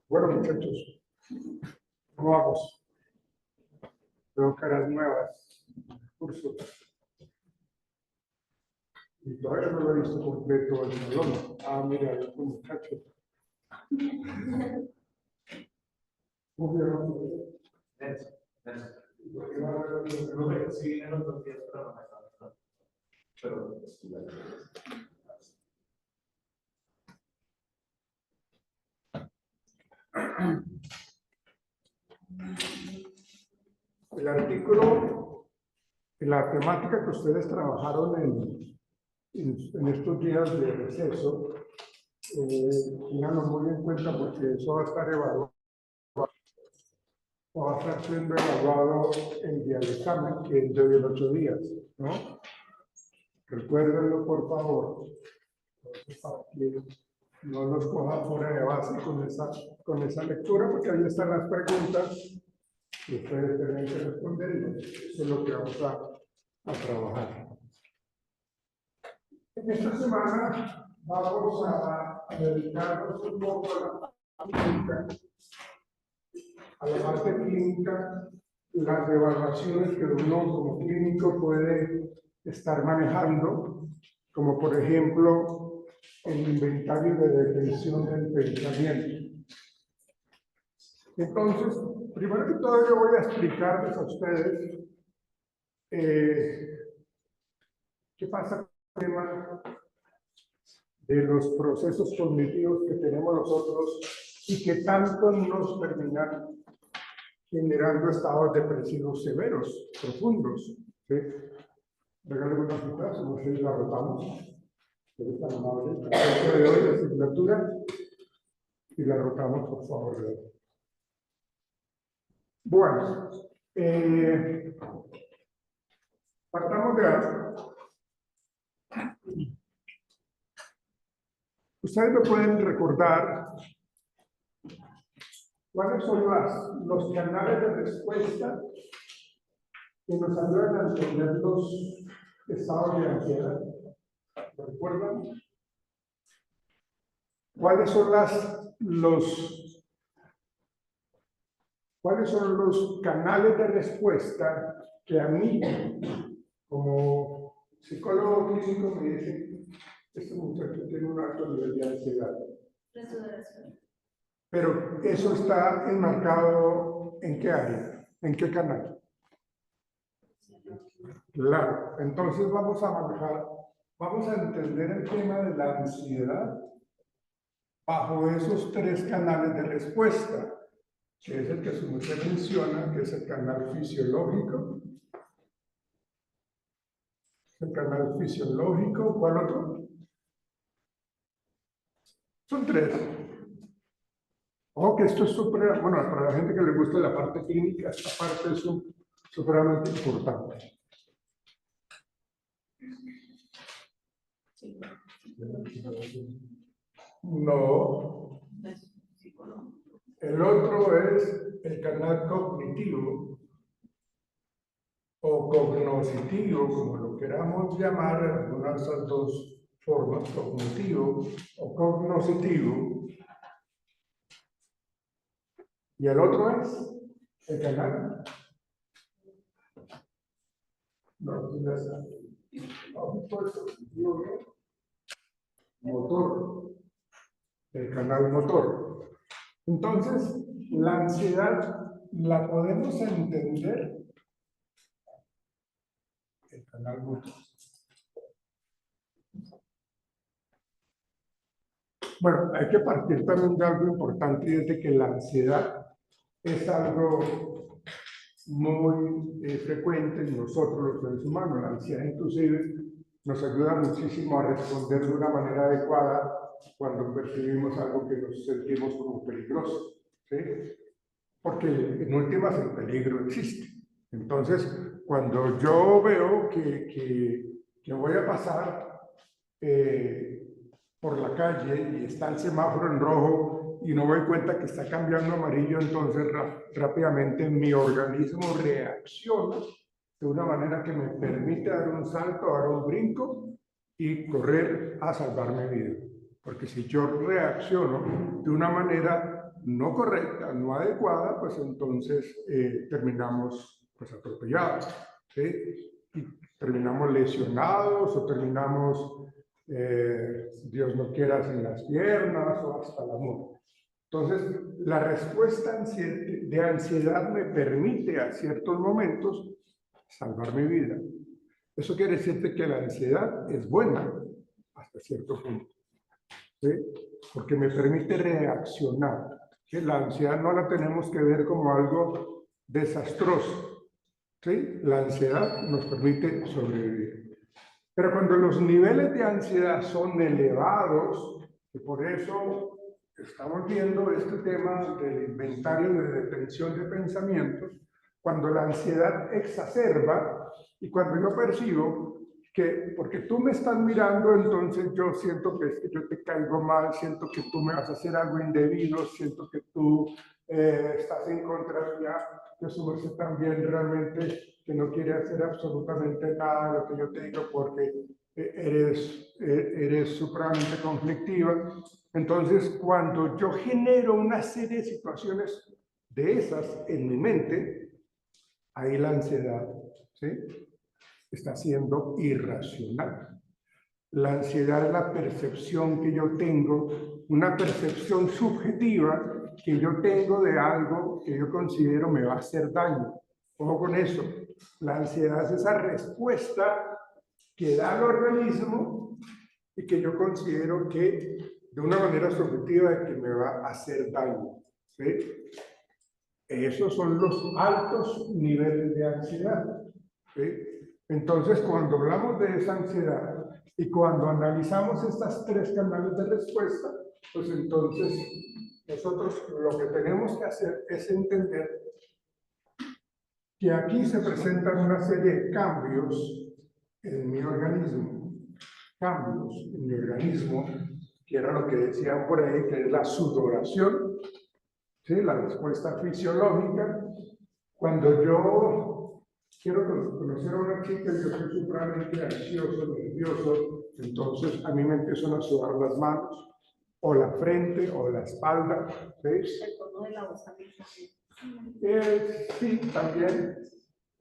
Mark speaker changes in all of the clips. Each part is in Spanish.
Speaker 1: Bueno, muchachos, ¿cómo vamos? Veo caras nuevas, cursos. Y todavía no lo he visto completo el salón. Ah, mira, hay un muchacho. ¿Cómo vieron? Sí, en otros días, pero el artículo, la temática que ustedes trabajaron en estos días de receso, tenganlo muy en cuenta porque eso va a estar evaluado, o va a estar siendo evaluado el día del examen, que es de 8 días, ¿no? Recuérdenlo, por favor, para que no los cojan fuera de base con esa lectura, porque ahí están las preguntas que ustedes tienen que responder y eso es lo que vamos a trabajar. En esta semana vamos a dedicarnos un poco a la parte clínica, las evaluaciones que uno como clínico puede estar manejando, como por ejemplo el inventario de detención del pensamiento. Entonces, primero que todo yo voy a explicarles a ustedes qué pasa con el tema de los procesos cognitivos que tenemos nosotros y que tanto nos terminan generando estados depresivos severos, profundos. ¿Sí? Regálame una cita, si no sé, la rotamos. Es tan amable. La de hoy, la asignatura, y la rotamos, por favor. Bueno, partamos de algo. Ustedes me pueden recordar cuáles son los canales de respuesta que nos ayudan a entender los estados de ansiedad. ¿Lo recuerdan? ¿Cuáles son los canales de respuesta que a mí, como psicólogo clínico, me dicen, este muchacho tiene un alto nivel de ansiedad? Pero eso está enmarcado ¿en qué área? ¿En qué canal? Claro, entonces vamos a entender el tema de la ansiedad bajo esos 3 canales de respuesta, que es el que su mujer menciona, que es el canal fisiológico. El canal fisiológico, ¿cuál otro? Son 3. Ojo que esto es súper, bueno, para la gente que le gusta la parte clínica, esta parte es supremamente importante. No. El otro es el canal cognitivo o cognoscitivo, como lo queramos llamar, en algunas de esas 2 formas, cognitivo o cognoscitivo. Y el otro es el canal motor, el canal motor. Entonces, la ansiedad la podemos entender el canal motor. Bueno, hay que partir también de algo importante y es de que la ansiedad es algo muy frecuente en nosotros los seres humanos. La ansiedad inclusive nos ayuda muchísimo a responder de una manera adecuada cuando percibimos algo que nos sentimos como peligroso, ¿sí? Porque en últimas el peligro existe. Entonces, cuando yo veo que voy a pasar por la calle y está el semáforo en rojo y no me doy cuenta que está cambiando a amarillo, entonces rápidamente mi organismo reacciona de una manera que me permite dar un salto, dar un brinco y correr a salvar mi vida. Porque si yo reacciono de una manera no correcta, no adecuada, pues entonces terminamos pues atropellados, ¿sí? Y terminamos lesionados o terminamos, Dios no quiera, sin las piernas o hasta la muerte. Entonces, la respuesta de ansiedad me permite a ciertos momentos salvar mi vida. Eso quiere decirte que la ansiedad es buena hasta cierto punto, ¿sí? Porque me permite reaccionar. ¿Sí? La ansiedad no la tenemos que ver como algo desastroso, ¿sí? La ansiedad nos permite sobrevivir. Pero cuando los niveles de ansiedad son elevados, y por eso estamos viendo este tema del inventario de detención de pensamientos, cuando la ansiedad exacerba y cuando yo percibo que porque tú me estás mirando, entonces yo siento que yo te caigo mal, siento que tú me vas a hacer algo indebido, siento que tú estás en contra mía, que su merced también realmente que no quiere hacer absolutamente nada de lo que yo te digo porque eres supremamente conflictiva. Entonces, cuando yo genero una serie de situaciones de esas en mi mente, ahí la ansiedad, ¿sí?, está siendo irracional. La ansiedad es la percepción que yo tengo, una percepción subjetiva que yo tengo de algo que yo considero me va a hacer daño. Ojo con eso. La ansiedad es esa respuesta que da al organismo y que yo considero que de una manera subjetiva de que me va a hacer daño, ¿sí? Esos son los altos niveles de ansiedad, ¿sí? Entonces, cuando hablamos de esa ansiedad y cuando analizamos estas tres canales de respuesta, pues entonces nosotros lo que tenemos que hacer es entender que aquí se presentan una serie de cambios en mi organismo, que era lo que decían por ahí, que es la sudoración, ¿sí?, la respuesta fisiológica. Cuando yo quiero conocer a una chica y yo soy supremamente ansioso, nervioso, entonces a mí me empiezan a sudar las manos, o la frente, o la espalda, ¿ves? El tono de la voz también. Sí, también.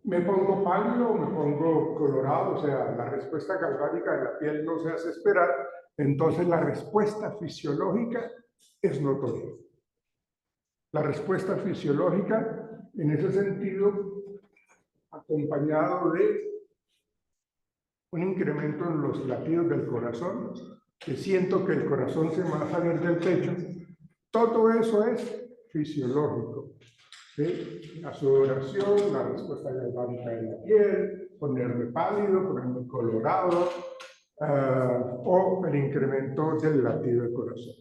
Speaker 1: Me pongo pálido, me pongo colorado, o sea, la respuesta galvánica de la piel no se hace esperar, entonces la respuesta fisiológica es notoria. La respuesta fisiológica, en ese sentido, acompañado de un incremento en los latidos del corazón, que siento que el corazón se me va a salir del pecho, todo eso es fisiológico. ¿Sí? La sudoración, la respuesta galvánica de la piel, ponerme pálido, ponerme colorado, o el incremento del latido del corazón.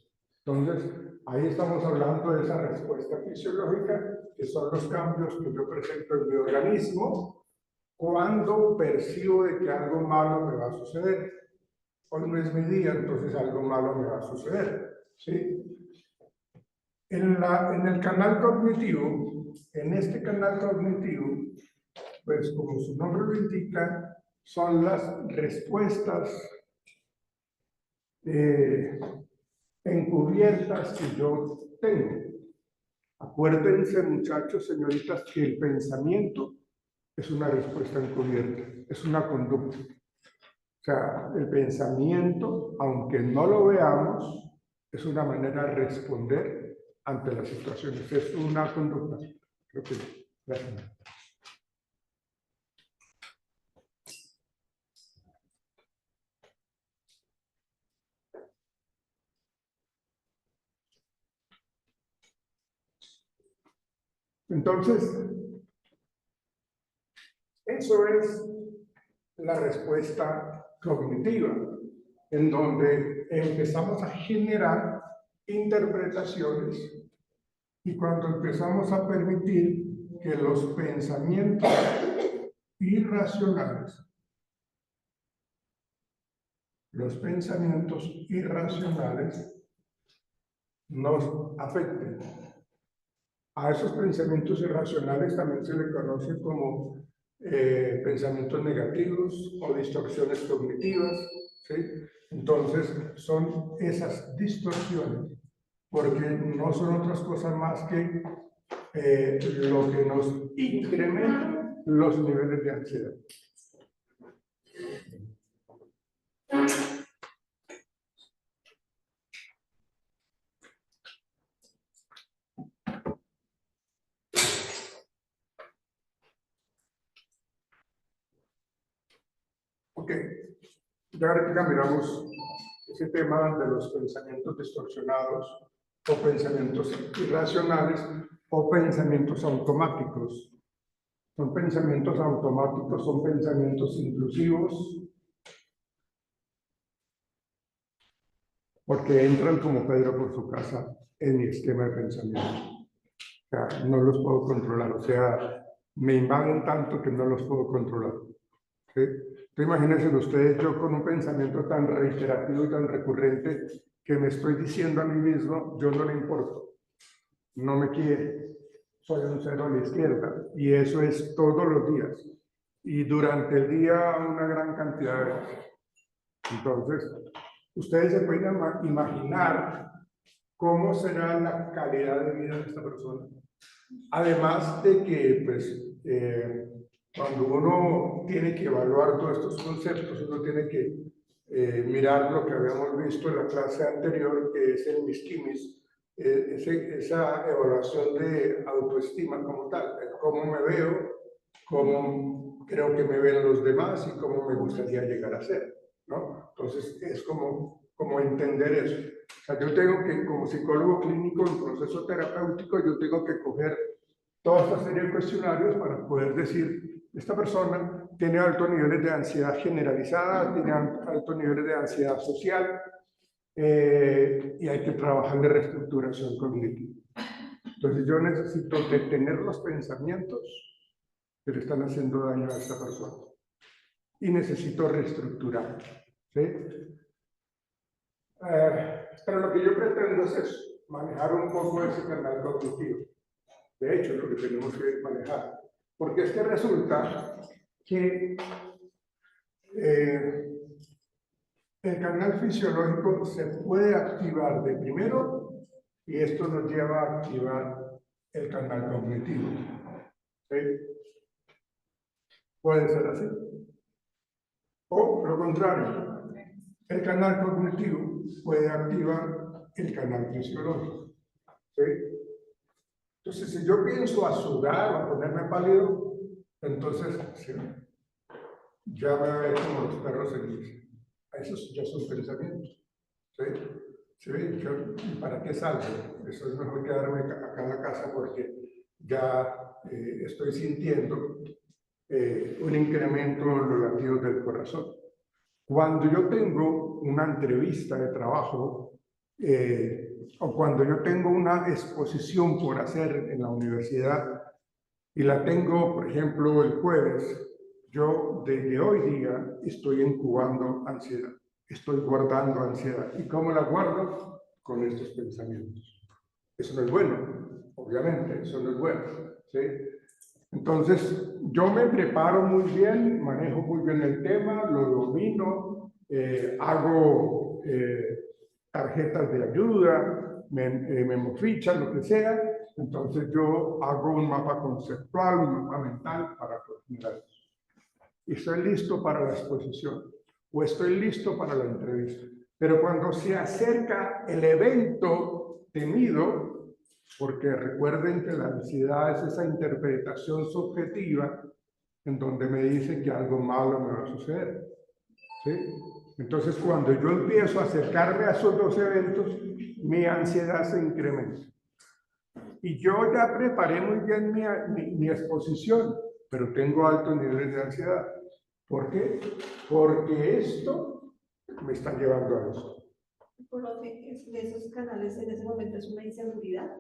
Speaker 1: Entonces, ahí estamos hablando de esa respuesta fisiológica, que son los cambios que yo presento en mi organismo cuando percibo de que algo malo me va a suceder. Hoy no es mi día, entonces algo malo me va a suceder, ¿sí? En el canal cognitivo, en este canal cognitivo, pues como su nombre lo indica, son las respuestas encubiertas que yo tengo. Acuérdense, muchachos, señoritas, que el pensamiento es una respuesta encubierta, es una conducta. O sea, el pensamiento, aunque no lo veamos, es una manera de responder ante las situaciones, es una conducta. Creo que gracias. Entonces, eso es la respuesta cognitiva, en donde empezamos a generar interpretaciones y cuando empezamos a permitir que los pensamientos irracionales nos afecten. A esos pensamientos irracionales también se le conoce como pensamientos negativos o distorsiones cognitivas, ¿sí? Entonces, son esas distorsiones, porque no son otras cosas más que lo que nos incrementa los niveles de ansiedad. Ok, ya ahorita miramos ese tema de los pensamientos distorsionados o pensamientos irracionales o pensamientos automáticos. Son pensamientos automáticos, son pensamientos intrusivos, porque entran como Pedro por su casa en mi esquema de pensamiento. O sea, no los puedo controlar, o sea, me invaden tanto que no los puedo controlar. ¿Sí? Entonces, imagínense ustedes, yo con un pensamiento tan reiterativo y tan recurrente que me estoy diciendo a mí mismo, yo no le importo, no me quiere, soy un cero a la izquierda, y eso es todos los días, y durante el día una gran cantidad de veces. Entonces, ustedes se pueden imaginar cómo será la calidad de vida de esta persona. Además de que, pues, cuando uno tiene que evaluar todos estos conceptos, uno tiene que mirar lo que habíamos visto en la clase anterior, que es el Miskimis, esa evaluación de autoestima como tal, cómo me veo, cómo creo que me ven los demás y cómo me gustaría llegar a ser, ¿no? Entonces, es como entender eso. O sea, yo tengo que, como psicólogo clínico en proceso terapéutico, yo tengo que coger toda esta serie de cuestionarios para poder decir, esta persona tiene altos niveles de ansiedad generalizada, tiene altos niveles de ansiedad social, y hay que trabajar de reestructuración cognitiva. Entonces yo necesito detener los pensamientos que le están haciendo daño a esta persona y necesito reestructurar, ¿sí? Pero lo que yo pretendo es eso, manejar un poco ese canal cognitivo. De hecho, es lo que tenemos que manejar. Porque es que resulta que el canal fisiológico se puede activar de primero y esto nos lleva a activar el canal cognitivo. ¿Sí? Puede ser así. O lo contrario, el canal cognitivo puede activar el canal fisiológico. ¿Sí? Entonces, si yo pienso a sudar o a ponerme pálido, entonces ¿sí? Ya me ve como los perros en misa. Esos ya son pensamientos. ¿Sí? ¿Sí? ¿Y para qué salgo? Eso es mejor quedarme acá en la casa porque ya estoy sintiendo un incremento en los latidos del corazón. Cuando yo tengo una entrevista de trabajo o cuando yo tengo una exposición por hacer en la universidad y la tengo, por ejemplo, el jueves, yo desde hoy día estoy incubando ansiedad, estoy guardando ansiedad. ¿Y cómo la guardo? Con estos pensamientos. Eso no es bueno, obviamente, eso no es bueno, ¿sí? Entonces, yo me preparo muy bien, manejo muy bien el tema, lo domino, hago tarjetas de ayuda, memofichas, lo que sea. Entonces, yo hago un mapa conceptual, un mapa mental para coordinar eso. Y estoy listo para la exposición o estoy listo para la entrevista. Pero cuando se acerca el evento temido, porque recuerden que la ansiedad es esa interpretación subjetiva en donde me dice que algo malo me va a suceder. ¿Sí? Entonces, cuando yo empiezo a acercarme a esos dos eventos, mi ansiedad se incrementa. Y yo ya preparé muy bien mi exposición, pero tengo altos niveles de ansiedad. ¿Por qué? Porque esto me está llevando a eso.
Speaker 2: Por lo que de esos canales en ese momento es una inseguridad.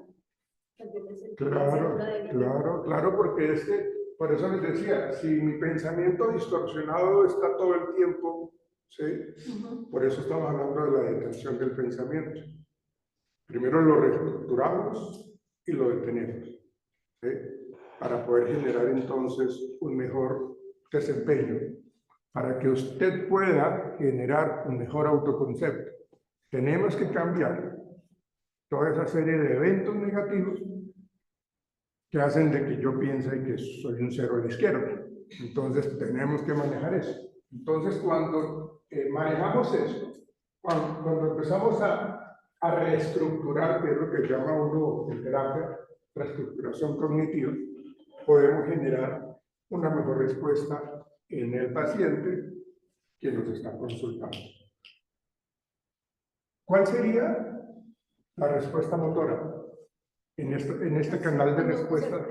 Speaker 1: Claro, porque es que, por eso les decía, si mi pensamiento distorsionado está todo el tiempo, ¿sí? Por eso estamos hablando de la detención del pensamiento. Primero lo reestructuramos y lo detenemos, ¿sí? Para poder generar entonces un mejor desempeño, para que usted pueda generar un mejor autoconcepto. Tenemos que cambiar toda esa serie de eventos negativos que hacen de que yo piense que soy un cero a la izquierda. Entonces tenemos que manejar eso. Entonces cuando manejamos eso, cuando empezamos a reestructurar, que es lo que llama uno en terapia, reestructuración cognitiva, podemos generar una mejor respuesta en el paciente que nos está consultando. ¿Cuál sería la respuesta motora en este canal de respuesta?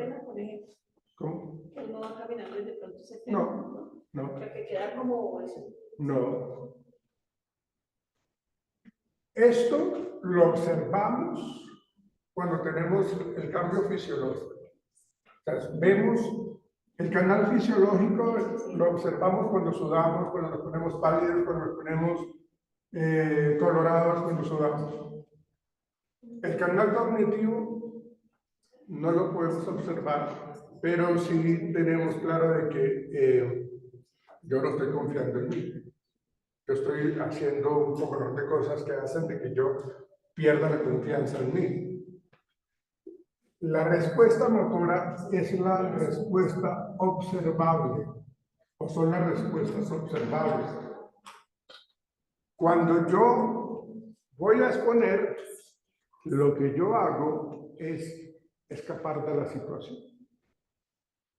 Speaker 1: ¿Cómo?
Speaker 2: Él no va caminando y de pronto se frena.
Speaker 1: No.
Speaker 2: O sea, que queda como eso.
Speaker 1: No. Esto lo observamos cuando tenemos el cambio fisiológico. O sea, vemos el canal fisiológico, lo observamos cuando sudamos, cuando nos ponemos pálidos, cuando nos ponemos colorados, cuando sudamos. El canal cognitivo no lo podemos observar, pero sí tenemos claro de que yo no estoy confiando en mí. Yo estoy haciendo un poco de cosas que hacen de que yo pierda la confianza en mí. La respuesta motora es la respuesta observable, o son las respuestas observables. Cuando yo voy a exponer, lo que yo hago es escapar de la situación.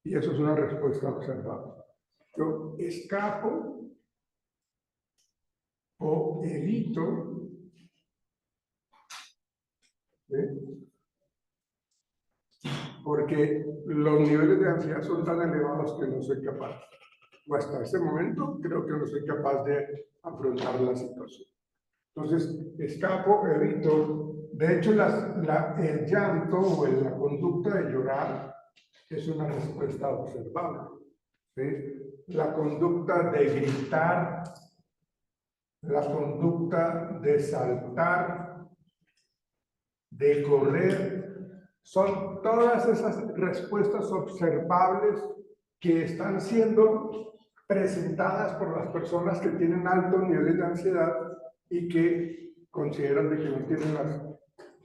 Speaker 1: Y eso es una respuesta observable. Yo escapo o evito, ¿sí? Porque los niveles de ansiedad son tan elevados que no soy capaz. O hasta ese momento creo que no soy capaz de afrontar la situación. Entonces, escapo, evito. De hecho, el llanto o la conducta de llorar es una respuesta observable. ¿Sí? La conducta de gritar, la conducta de saltar, de correr, son todas esas respuestas observables que están siendo presentadas por las personas que tienen altos niveles de ansiedad y que consideran de que no tienen las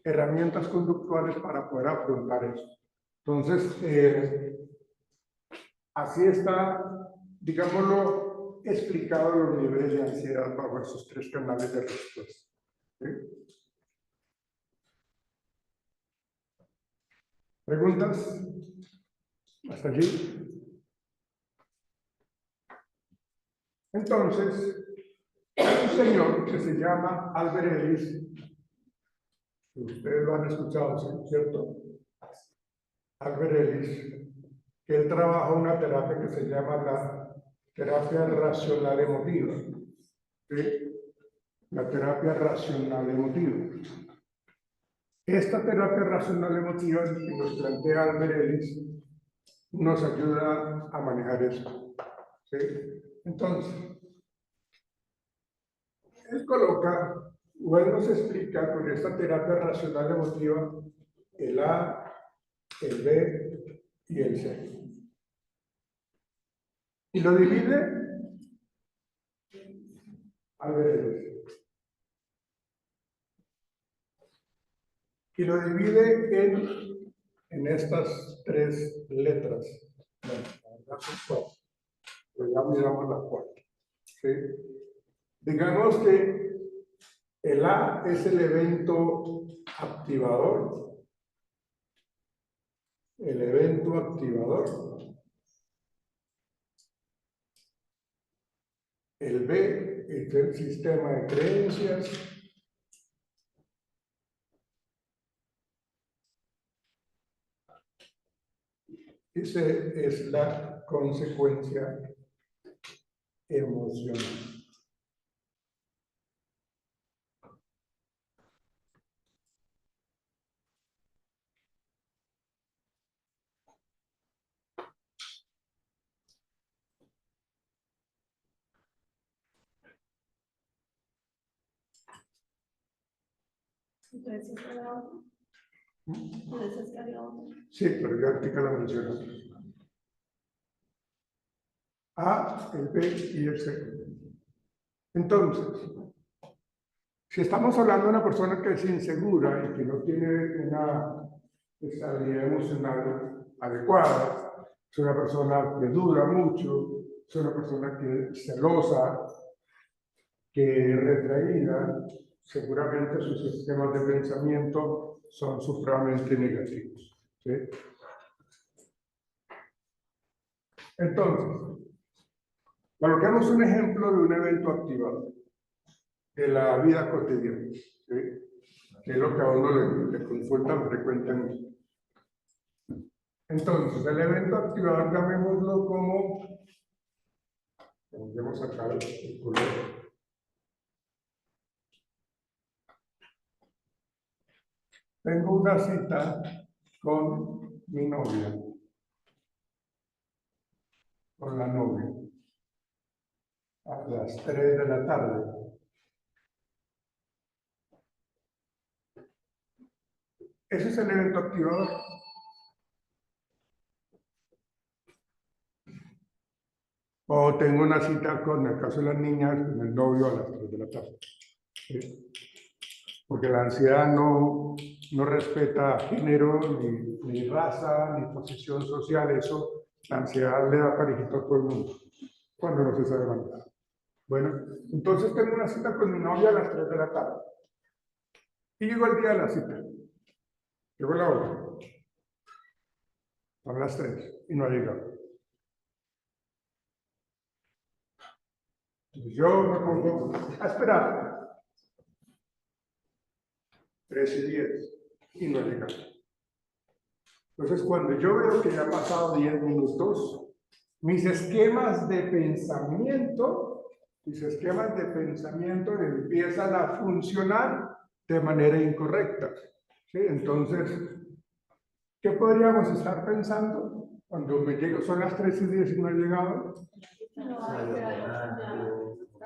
Speaker 1: herramientas conductuales para poder afrontar eso. Entonces, así está, digámoslo, explicado los niveles de ansiedad bajo esos tres canales de respuesta. ¿Sí? ¿Preguntas? ¿Hasta allí? Entonces, hay un señor que se llama Albert Ellis, que ustedes lo han escuchado, ¿cierto? Albert Ellis, que él trabaja una terapia que se llama la terapia racional emotiva. ¿Sí? La terapia racional emotiva. Esta terapia racional emotiva que nos plantea Albert Ellis nos ayuda a manejar eso. ¿Sí? Entonces, él coloca, o él nos explica con esta terapia racional emotiva el A, el B y el C. Y lo divide Albert Ellis. Y lo divide en estas tres letras. Bueno, la verdad son cuatro, pero ya miramos la cuarta. ¿Sí? Digamos que el A es el evento activador. El evento activador. El B es el sistema de creencias. Esa es la consecuencia emocional.
Speaker 2: Entonces, ¿es la otra? Entonces, ¿es la otra?
Speaker 1: Sí, pero yo ahorita la menciono. A, el B y el C. Entonces, si estamos hablando de una persona que es insegura y que no tiene una estabilidad emocional adecuada, es una persona que duda mucho, es una persona que es celosa, que es retraída, seguramente sus sistemas de pensamiento son supremamente negativos. ¿Sí? Entonces, coloquemos un ejemplo de un evento activador de la vida cotidiana, ¿sí? Que es lo que a uno le consultan frecuentemente. Entonces, el evento activador, llamémoslo como, vamos a sacar el color. Tengo una cita con mi novia, con la novia, a las 3 de la tarde. Ese es el evento activador. O tengo una cita con, en el caso de las niñas, con el novio a las 3 de la tarde. ¿Sí? Porque la ansiedad no respeta género, ni raza, ni posición social. Eso, la ansiedad le da parejito a todo el mundo, cuando no se sabe manejar. Bueno, entonces tengo una cita con mi novia a las 3 de la tarde. Y llegó el día de la cita. Llegó la hora. Son las 3 y no ha llegado. Entonces yo me pongo a esperar 3:10 y no ha llegado. Entonces cuando yo veo que ya ha pasado 10 minutos, mis esquemas de pensamiento empiezan a funcionar de manera incorrecta. ¿Sí? Entonces, ¿qué podríamos estar pensando cuando me llego? Son las 3:10 y no ha llegado.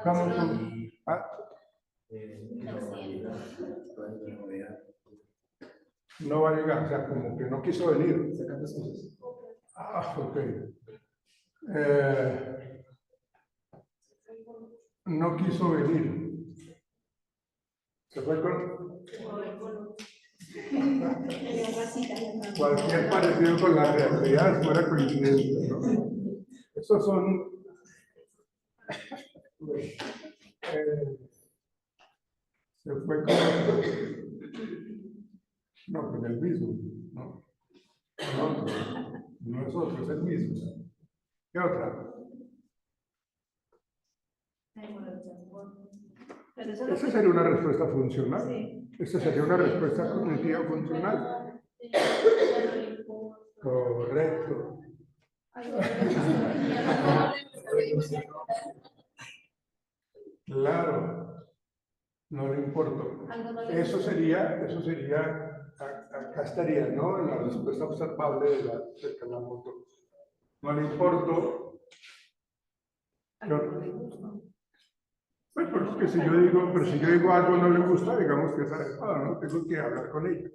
Speaker 1: ¿Cómo? Ah, no va a llegar, o sea, como que no quiso venir. Ah, ok. No quiso venir. Se fue con cualquier parecido con la realidad, es fuera coincidencia, ¿no? Esos son se fue con no, con el mismo, ¿no? No es otro, es el mismo. ¿Qué otra? Esa sería una respuesta funcional. Sí. Esa sería una respuesta cognitiva funcional. Correcto. Claro, no le importó. Eso sería, acá estaría, ¿no? En la respuesta observable del canal motor. No le importó. Pues porque si yo digo algo no le gusta, digamos que es adecuado, ¿no? Tengo que hablar con ella.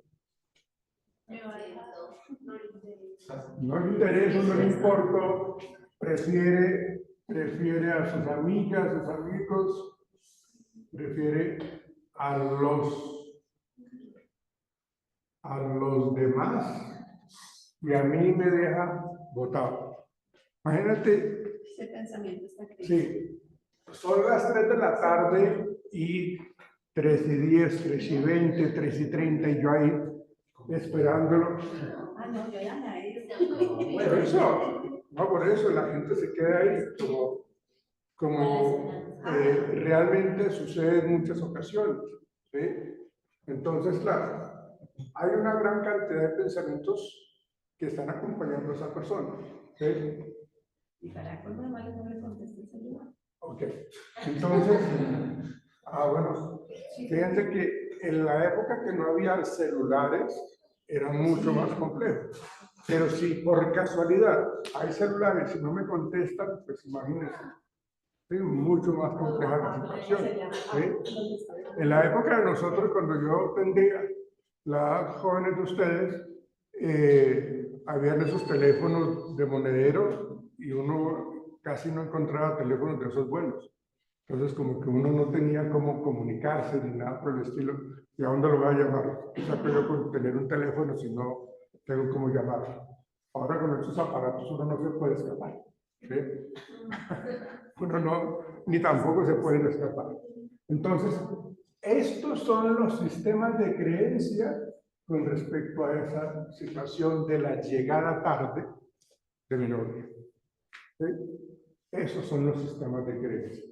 Speaker 1: No le interesa, no le importa, prefiere a sus amigas, a sus amigos, prefiere a los demás y a mí me deja botado. Imagínate.
Speaker 2: Ese pensamiento está crítico.
Speaker 1: Sí, son las 3 de la tarde y 3:10, 3:20, 3:30 y yo ahí esperándolo.
Speaker 2: Ah, no, yo ya la he
Speaker 1: Por eso, no, por eso la gente se queda ahí como realmente sucede en muchas ocasiones. ¿Sí? Entonces, claro, hay una gran cantidad de pensamientos que están acompañando a esa persona. ¿Sí?
Speaker 2: Y para colmo de males no le conteste el celular.
Speaker 1: Ok, entonces, bueno, fíjense que en la época que no había celulares era mucho más complejo. Pero si por casualidad hay celulares y no me contestan, pues imagínense, ¿sí? Mucho más compleja la situación. ¿Sí? En la época de nosotros, cuando yo tendría las jóvenes de ustedes, habían esos teléfonos de monedero y uno casi no encontraba teléfonos de esos buenos. Entonces, como que uno no tenía cómo comunicarse ni nada por el estilo. ¿Y a dónde lo voy a llamar? ¿Qué saco yo con tener un teléfono si no tengo cómo llamarlo? Ahora con estos aparatos uno no se puede escapar. ¿Sí? Uno no, ni tampoco se puede escapar. Entonces, estos son los sistemas de creencia con respecto a esa situación de la llegada tarde de mi novia. ¿Sí? Esos son los sistemas de creencia.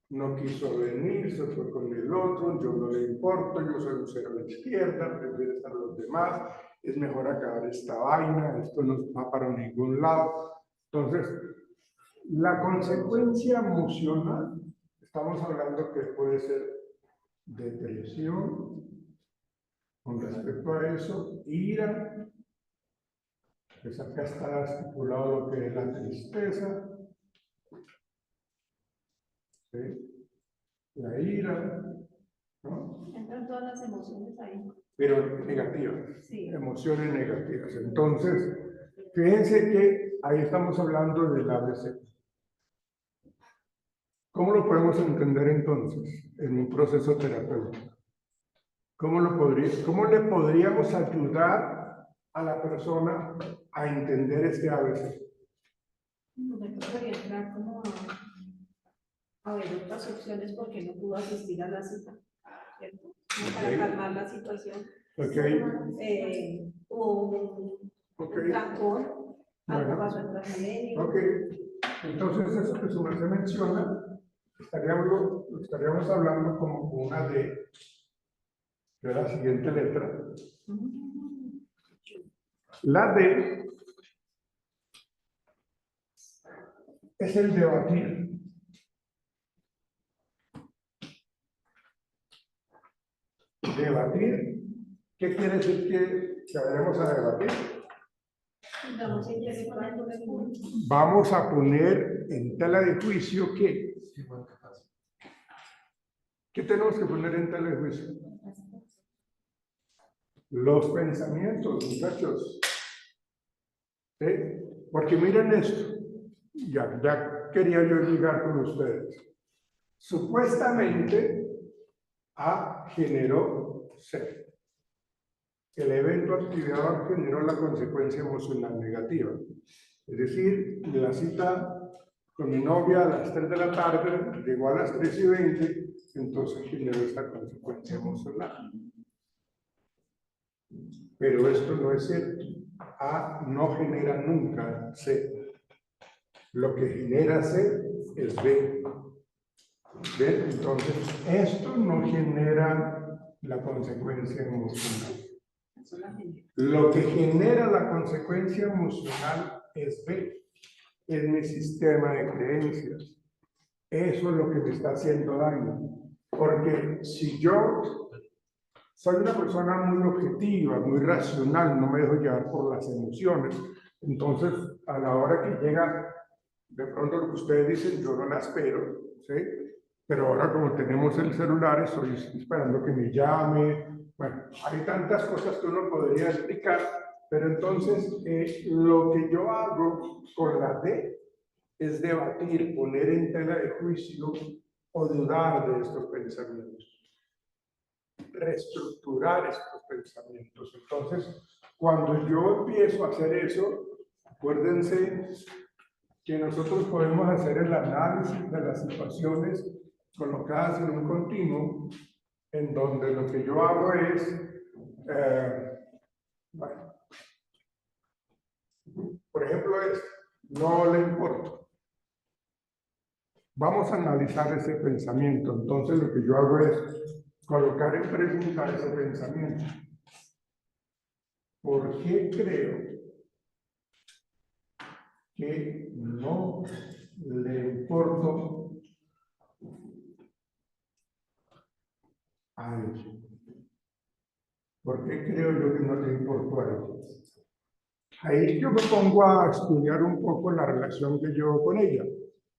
Speaker 1: No quiso venir, se fue con el otro, yo no le importo, yo soy un cero a la izquierda, prefiero estar los demás, es mejor acabar esta vaina, esto no va para ningún lado. Entonces, la consecuencia emocional, estamos hablando que puede ser depresión, con respecto a eso, ira, pues acá está estipulado lo que es la tristeza, ¿sí? La ira, ¿no?
Speaker 2: Entran todas las emociones ahí.
Speaker 1: Pero negativas,
Speaker 2: Sí.
Speaker 1: emociones negativas. Entonces, fíjense que ahí estamos hablando del ABC. ¿Cómo lo podemos entender entonces en un proceso terapéutico? ¿Cómo le podríamos ayudar a la persona a entender este ABC?
Speaker 2: Podría entrar como a ver otras opciones porque no pudo asistir a la cita, ¿cierto? Como para calmar la situación. O un trancón, algo pasó en Transmilenio.
Speaker 1: Ok, entonces eso que su merced menciona, estaríamos hablando como con una D de la siguiente letra. La D es el debatir. Debatir, ¿qué quiere decir que vayamos a debatir? Vamos a poner en tela de juicio ¿qué? ¿Qué tenemos que poner en tela de juicio? Los pensamientos, muchachos. ¿Sí? Porque miren esto, ya quería yo llegar con ustedes. Supuestamente A generó C. El evento activador generó la consecuencia emocional negativa. Es decir, la cita con mi novia a las 3 de la tarde, llegó a las 3:20, entonces generó esta consecuencia emocional. Pero esto no es cierto. A no genera nunca C. Lo que genera C es B. ¿Ven? Entonces, esto no genera la consecuencia emocional. Lo que genera la consecuencia emocional es B, es mi sistema de creencias. Eso es lo que me está haciendo daño. Porque si yo soy una persona muy objetiva, muy racional, no me dejo llevar por las emociones, entonces a la hora que llega, de pronto lo que ustedes dicen, yo no la espero, ¿sí? Pero ahora como tenemos el celular, estoy esperando que me llame. Bueno, hay tantas cosas que uno podría explicar, pero entonces lo que yo hago con la D es debatir, poner en tela de juicio o dudar de estos pensamientos, reestructurar estos pensamientos. Entonces, cuando yo empiezo a hacer eso, acuérdense que nosotros podemos hacer el análisis de las situaciones colocadas en un continuo, en donde lo que yo hago es, bueno, por ejemplo, no le importo. Vamos a analizar ese pensamiento. Entonces, lo que yo hago es colocar en pregunta ese pensamiento. ¿Por qué creo que no le importo a ella. ¿Por qué creo yo que no le importo a ella? Ahí yo me pongo a estudiar un poco la relación que llevo con ella,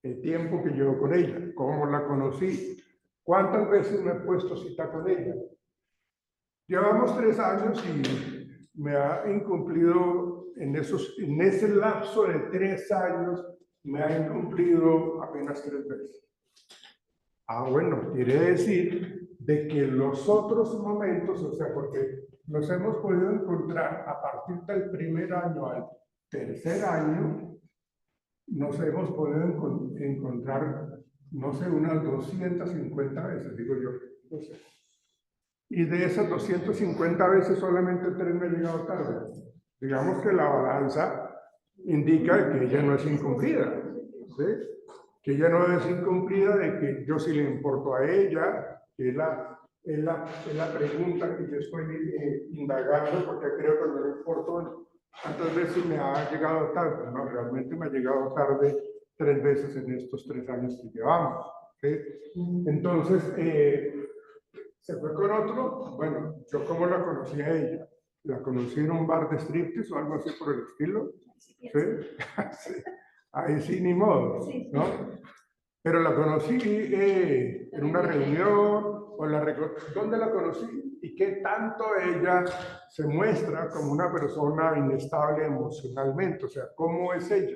Speaker 1: el tiempo que llevo con ella, cómo la conocí, cuántas veces me he puesto cita con ella. Llevamos 3 años y me ha incumplido en ese lapso de 3 años, me ha incumplido apenas 3 veces. Ah, bueno, quiere decir de que los otros momentos, o sea, porque nos hemos podido encontrar a partir del primer año al tercer año, nos hemos podido encontrar, no sé, unas 250 veces, digo yo, no sé. Y de esas 250 veces solamente 3 me han llegado tarde. Digamos que la balanza indica que ella no es incumplida, ¿sí? Que ella no es incumplida, de que yo sí le importo a ella, que es la pregunta que yo estoy indagando, porque creo que no le importo cuántas veces me ha llegado tarde. No, realmente me ha llegado tarde 3 veces en estos 3 años que llevamos, ¿sí? Entonces, se fue con otro. Bueno, yo cómo la conocí a ella, la conocí en un bar de striptease o algo así por el estilo, ¿sí? Sí. Ahí sí, ni modo, ¿no? Pero la conocí en una reunión, ¿dónde la conocí? Y qué tanto ella se muestra como una persona inestable emocionalmente, o sea, ¿cómo es ella?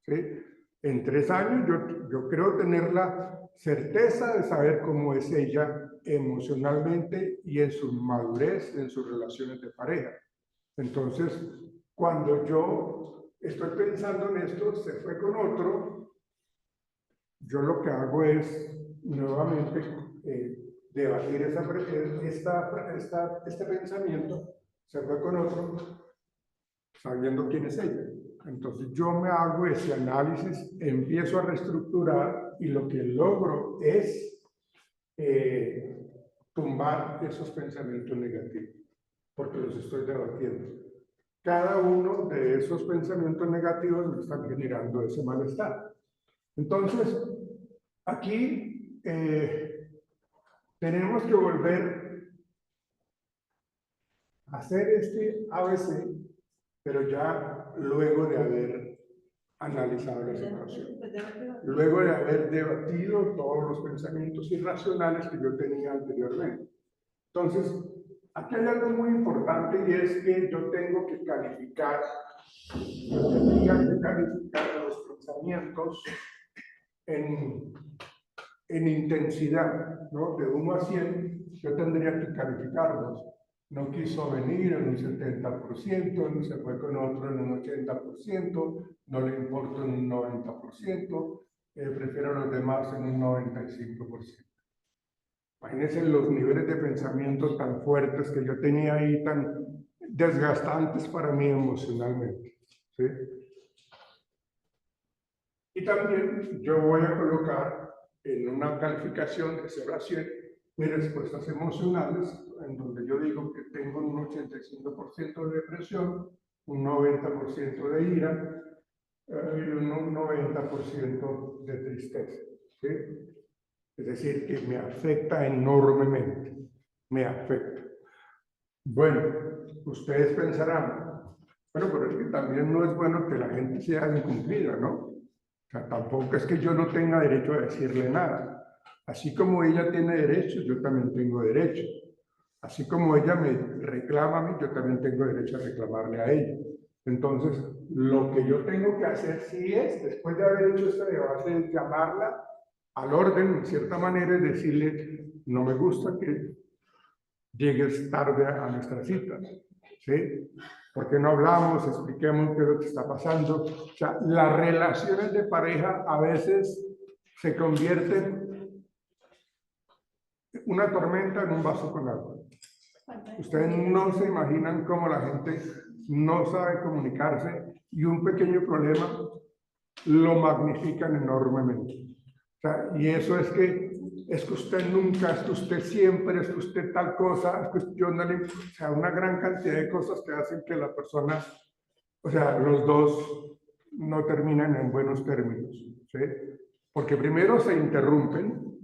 Speaker 1: ¿Sí? En 3 años yo creo tener la certeza de saber cómo es ella emocionalmente y en su madurez, en sus relaciones de pareja. Entonces, cuando yo estoy pensando en esto, se fue con otro, yo lo que hago es nuevamente debatir este pensamiento, se fue con otro, sabiendo quién es ella. Entonces yo me hago ese análisis, empiezo a reestructurar y lo que logro es tumbar esos pensamientos negativos, porque los estoy debatiendo. Cada uno de esos pensamientos negativos me están generando ese malestar. Entonces, aquí tenemos que volver a hacer este ABC, pero ya luego de haber analizado la situación, luego de haber debatido todos los pensamientos irracionales que yo tenía anteriormente. Entonces, aquí hay algo muy importante y es que yo tengo que calificar, yo tendría que calificar los pensamientos en intensidad, ¿no? De 1 a 100, yo tendría que calificarlos. No quiso venir en un 70%, no se fue con otro en un 80%, no le importa en un 90%, prefiero a los demás en un 95%. Imagínense los niveles de pensamiento tan fuertes que yo tenía ahí, tan desgastantes para mí emocionalmente, ¿sí? Y también yo voy a colocar en una calificación de 0 a 100 mis respuestas emocionales, en donde yo digo que tengo un 85% de depresión, un 90% de ira y un 90% de tristeza, ¿sí? Es decir, que me afecta enormemente, me afecta. Bueno, ustedes pensarán, bueno, pero es que también no es bueno que la gente sea incumplida, ¿no? O sea, tampoco es que yo no tenga derecho a decirle nada. Así como ella tiene derechos, yo también tengo derechos. Así como ella me reclama a mí, yo también tengo derecho a reclamarle a ella. Entonces, lo que yo tengo que hacer sí es, después de haber hecho este debate, es llamarla al orden, en cierta manera, es decirle, no me gusta que llegues tarde a nuestras citas, ¿sí? ¿Por qué no hablamos? Expliquemos qué es lo que está pasando. O sea, las relaciones de pareja a veces se convierten una tormenta en un vaso con agua. Ustedes no se imaginan cómo la gente no sabe comunicarse y un pequeño problema lo magnifican enormemente. O sea, y eso es que usted nunca, es que usted siempre, es que usted tal cosa, es que yo no le... O sea, una gran cantidad de cosas que hacen que la persona, o sea, los dos no terminan en buenos términos, ¿sí? Porque primero se interrumpen,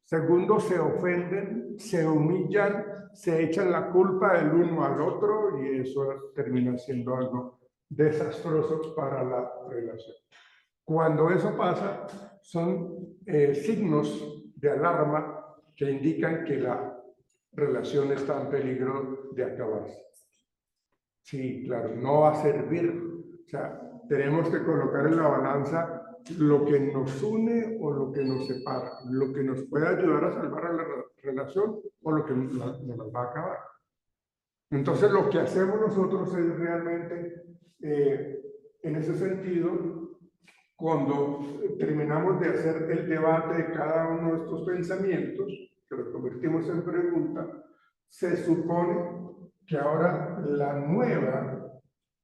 Speaker 1: segundo se ofenden, se humillan, se echan la culpa del uno al otro y eso termina siendo algo desastroso para la relación. Cuando eso pasa, son signos de alarma que indican que la relación está en peligro de acabarse. Sí, claro, no va a servir. O sea, tenemos que colocar en la balanza lo que nos une o lo que nos separa, lo que nos puede ayudar a salvar a la relación o lo que nos va a acabar. Entonces, lo que hacemos nosotros es realmente, en ese sentido, cuando terminamos de hacer el debate de cada uno de estos pensamientos, que los convertimos en pregunta, se supone que ahora la nueva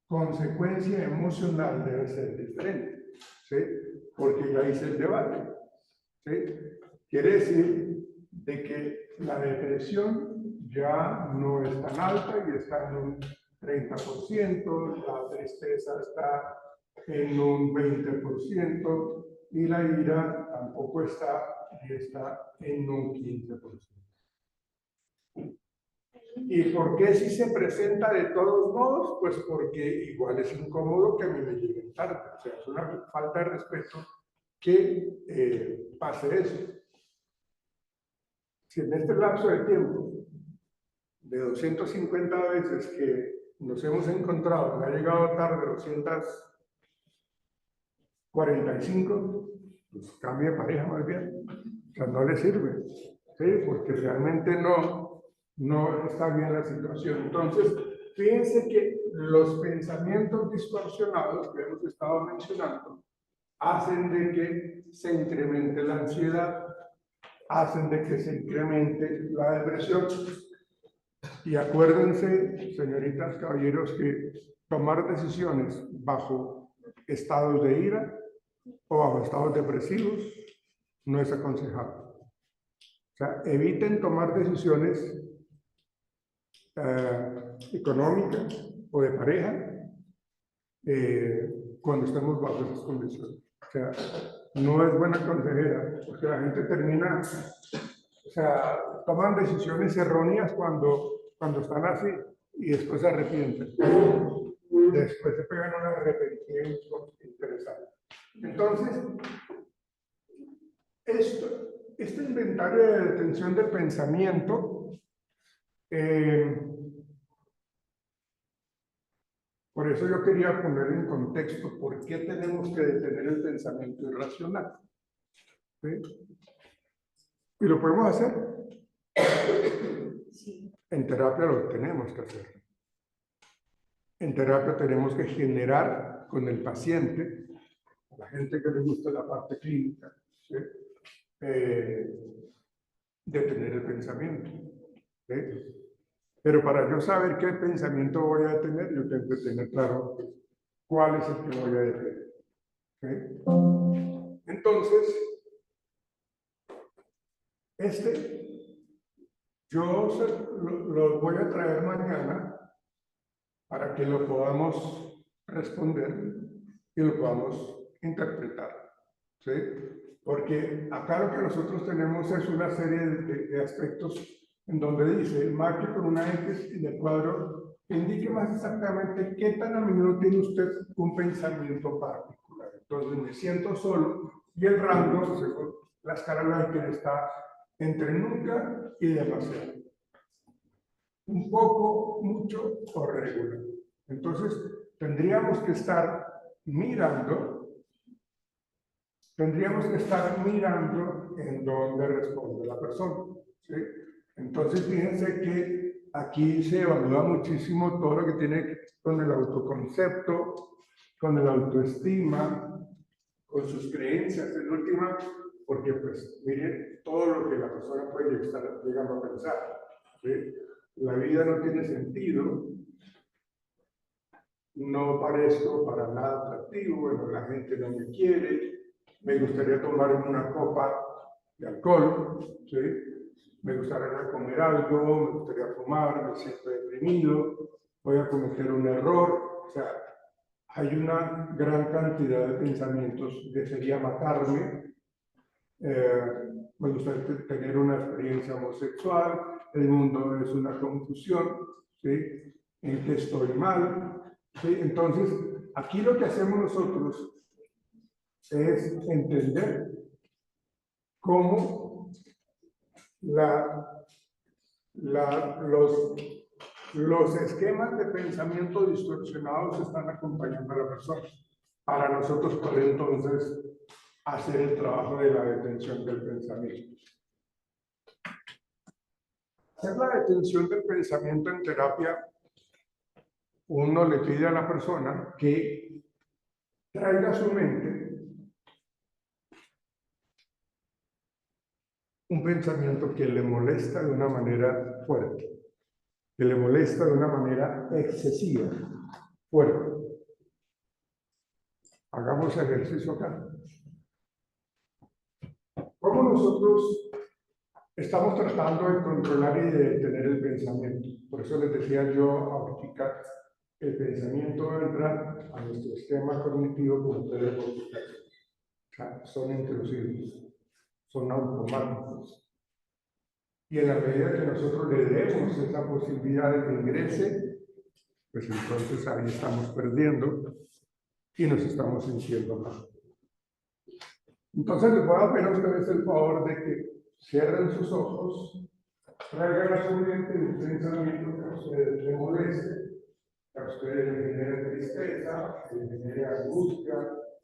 Speaker 1: consecuencia emocional debe ser diferente, ¿sí? Porque ya hice el debate, ¿sí? Quiere decir de que la depresión ya no es tan alta y está en un 30%, la tristeza está en un 20% y la ira tampoco está y está en un 15%. ¿Y por qué si se presenta de todos modos? Pues porque igual es incómodo que a mí me lleguen tarde. O sea, es una falta de respeto que pase eso. Si en este lapso de tiempo, de 250 veces que nos hemos encontrado, me ha llegado tarde 245, pues cambie de pareja más bien. O sea, no le sirve, ¿sí? Porque realmente no está bien la situación. Entonces, fíjense que los pensamientos distorsionados que hemos estado mencionando hacen de que se incremente la ansiedad, hacen de que se incremente la depresión. Y acuérdense, señoritas, caballeros, que tomar decisiones bajo estados de ira o bajo estados depresivos no es aconsejable. O sea, eviten tomar decisiones económicas o de pareja cuando estamos bajo esas condiciones. O sea, no es buena consejera, porque la gente termina, o sea, toman decisiones erróneas cuando están así y después se arrepienten. Después se pegan un arrepentimiento interesante. Entonces, este inventario de detención del pensamiento, por eso yo quería poner en contexto por qué tenemos que detener el pensamiento irracional. ¿Sí? Y lo podemos hacer.
Speaker 2: Sí.
Speaker 1: En terapia lo tenemos que hacer. En terapia tenemos que generar con el paciente, a la gente que le gusta la parte clínica, ¿sí? Detener el pensamiento. ¿Sí? Pero para yo saber qué pensamiento voy a tener, yo tengo que tener claro cuál es el que voy a detener. ¿Sí? Entonces, yo lo voy a traer mañana para que lo podamos responder y lo podamos interpretar. ¿Sí? Porque acá lo que nosotros tenemos es una serie de aspectos en donde dice, marque con una X en el cuadro, indique más exactamente qué tan a menudo tiene usted un pensamiento particular. Entonces me siento solo y el rango, según la escala Likert, está entre nunca y demasiado. Un poco, mucho o regular. Entonces tendríamos que estar mirando en dónde responde la persona. ¿Sí? Entonces, fíjense que aquí se evalúa muchísimo todo lo que tiene que ver con el autoconcepto, con el autoestima, con sus creencias, en última, porque, pues, miren todo lo que la persona puede estar llegando a pensar. ¿Sí? La vida no tiene sentido, no parezco para nada atractivo, bueno, la gente no me quiere, me gustaría tomarme una copa de alcohol, ¿sí? Me gustaría comer algo, me gustaría fumar, me siento deprimido, voy a cometer un error. O sea, hay una gran cantidad de pensamientos de sería matarme, me gustaría tener una experiencia homosexual, el mundo es una confusión, ¿sí? ¿En qué estoy mal? ¿Sí? Entonces, aquí lo que hacemos nosotros es entender cómo los esquemas de pensamiento distorsionados están acompañando a la persona para nosotros poder entonces hacer el trabajo de la detención del pensamiento. Hacer la detención del pensamiento en terapia, uno le pide a la persona que traiga a su mente un pensamiento que le molesta de una manera fuerte, que le molesta de una manera excesiva, fuerte. Hagamos ejercicio acá. ¿Cómo nosotros estamos tratando de controlar y de detener el pensamiento? Por eso les decía yo ahorita, el pensamiento entra a nuestro esquema cognitivo como ustedes por su casa. O sea, son intrusivos, son automáticos. Y en la medida que nosotros le demos esa posibilidad de que ingrese, pues entonces ahí estamos perdiendo y nos estamos sintiendo mal. Entonces les voy a pedir a ustedes el favor de que cierren sus ojos, traigan a su mente un pensamiento que a ustedes les moleste, que a ustedes les genere tristeza, que les genere angustia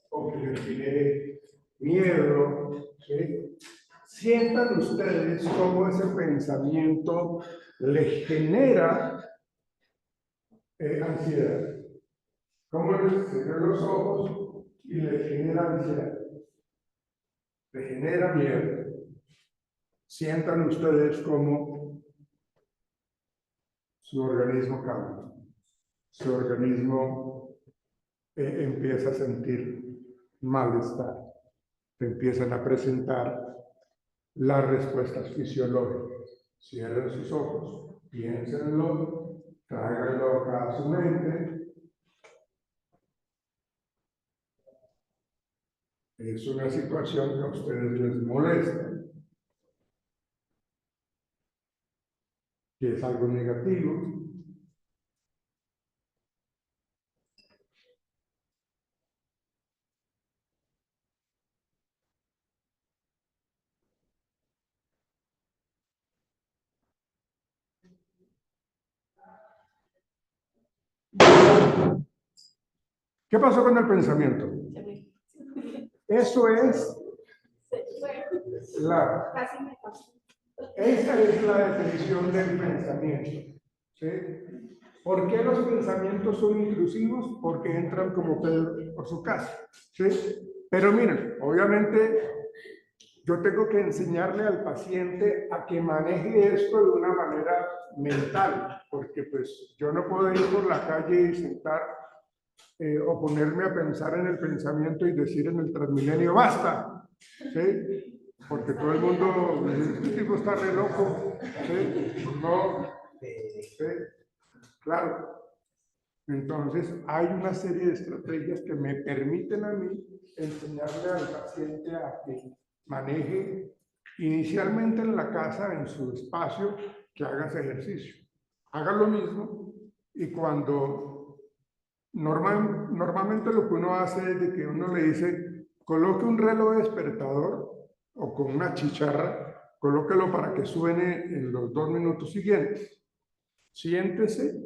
Speaker 1: o que les genere miedo, ¿sí? Sientan ustedes cómo ese pensamiento les genera ansiedad. Cómo les cierran los ojos y les genera ansiedad. Les genera miedo. Sientan ustedes cómo su organismo cambia. Su organismo empieza a sentir malestar. Se empiezan a presentar las respuestas fisiológicas. Cierren sus ojos, piénsenlo, tráiganlo acá a su mente. Es una situación que a ustedes les molesta, que es algo negativo. ¿Qué pasó con el pensamiento? Eso es esa es la definición del pensamiento. ¿Sí? ¿Por qué los pensamientos son intrusivos? Porque entran como Pedro por su casa. ¿Sí? Pero miren, obviamente yo tengo que enseñarle al paciente a que maneje esto de una manera mental, porque pues yo no puedo ir por la calle y sentar o ponerme a pensar en el pensamiento y decir en el Transmilenio, ¡basta! ¿Sí? Porque todo el mundo dice, este tipo está re loco. ¿Sí? No. ¿Sí? Claro. Entonces, hay una serie de estrategias que me permiten a mí enseñarle al paciente a que maneje inicialmente en la casa, en su espacio, que hagas ejercicio. Haga lo mismo y cuando normalmente lo que uno hace es de que uno le dice, coloque un reloj despertador o con una chicharra, colóquelo para que suene en los 2 minutos siguientes. Siéntese,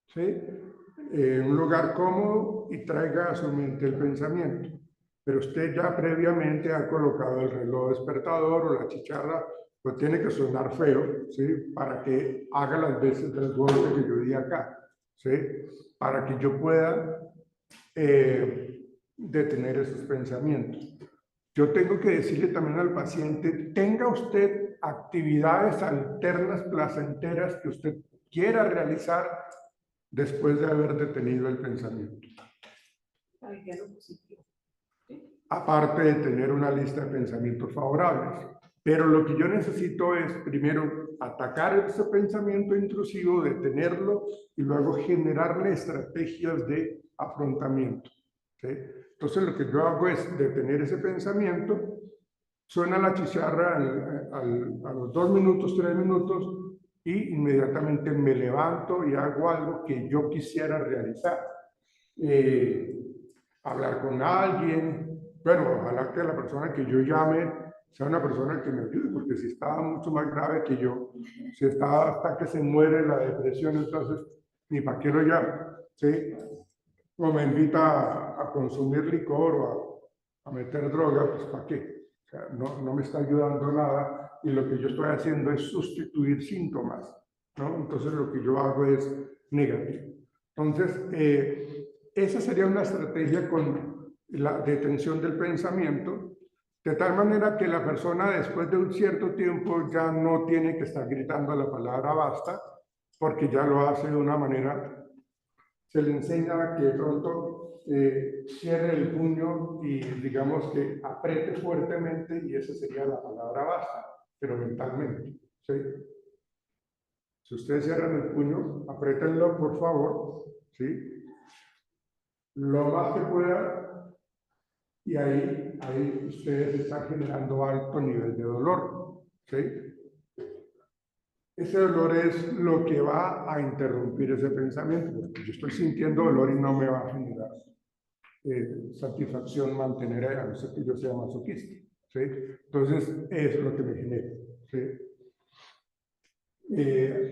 Speaker 1: ¿sí? En un lugar cómodo y traiga a su mente el pensamiento. Pero usted ya previamente ha colocado el reloj despertador o la chicharra, pues tiene que sonar feo, ¿sí? Para que haga las veces del golpe que yo di acá, ¿sí? Para que yo pueda detener esos pensamientos. Yo tengo que decirle también al paciente, tenga usted actividades alternas placenteras que usted quiera realizar después de haber detenido el pensamiento. Aparte de tener una lista de pensamientos favorables. Pero lo que yo necesito es, primero, atacar ese pensamiento intrusivo, detenerlo y luego generarle estrategias de afrontamiento. ¿Sí? Entonces lo que yo hago es detener ese pensamiento, suena la chicharra a los 2 minutos, 3 minutos, y inmediatamente me levanto y hago algo que yo quisiera realizar. Hablar con alguien, bueno, ojalá que la persona que yo llame sea una persona que me ayude, porque si está mucho más grave que yo, si está hasta que se muere la depresión, entonces ni para qué lo llamo, ¿sí? O me invita a consumir licor o a meter droga, pues ¿para qué? O sea, no me está ayudando nada y lo que yo estoy haciendo es sustituir síntomas, ¿no? Entonces lo que yo hago es negativo. Entonces, esa sería una estrategia con la detención del pensamiento, de tal manera que la persona después de un cierto tiempo ya no tiene que estar gritando la palabra basta, porque ya lo hace de una manera, se le enseña que de pronto cierre el puño y digamos que apriete fuertemente y esa sería la palabra basta, pero mentalmente. ¿Sí? Si ustedes cierran el puño, apriétenlo por favor, ¿sí? Lo más que puedan y ahí ustedes están generando alto nivel de dolor. ¿Sí? Ese dolor es lo que va a interrumpir ese pensamiento, porque yo estoy sintiendo dolor y no me va a generar satisfacción mantener a no ser que yo sea masoquista. ¿Sí? Entonces, eso es lo que me genera. ¿Sí?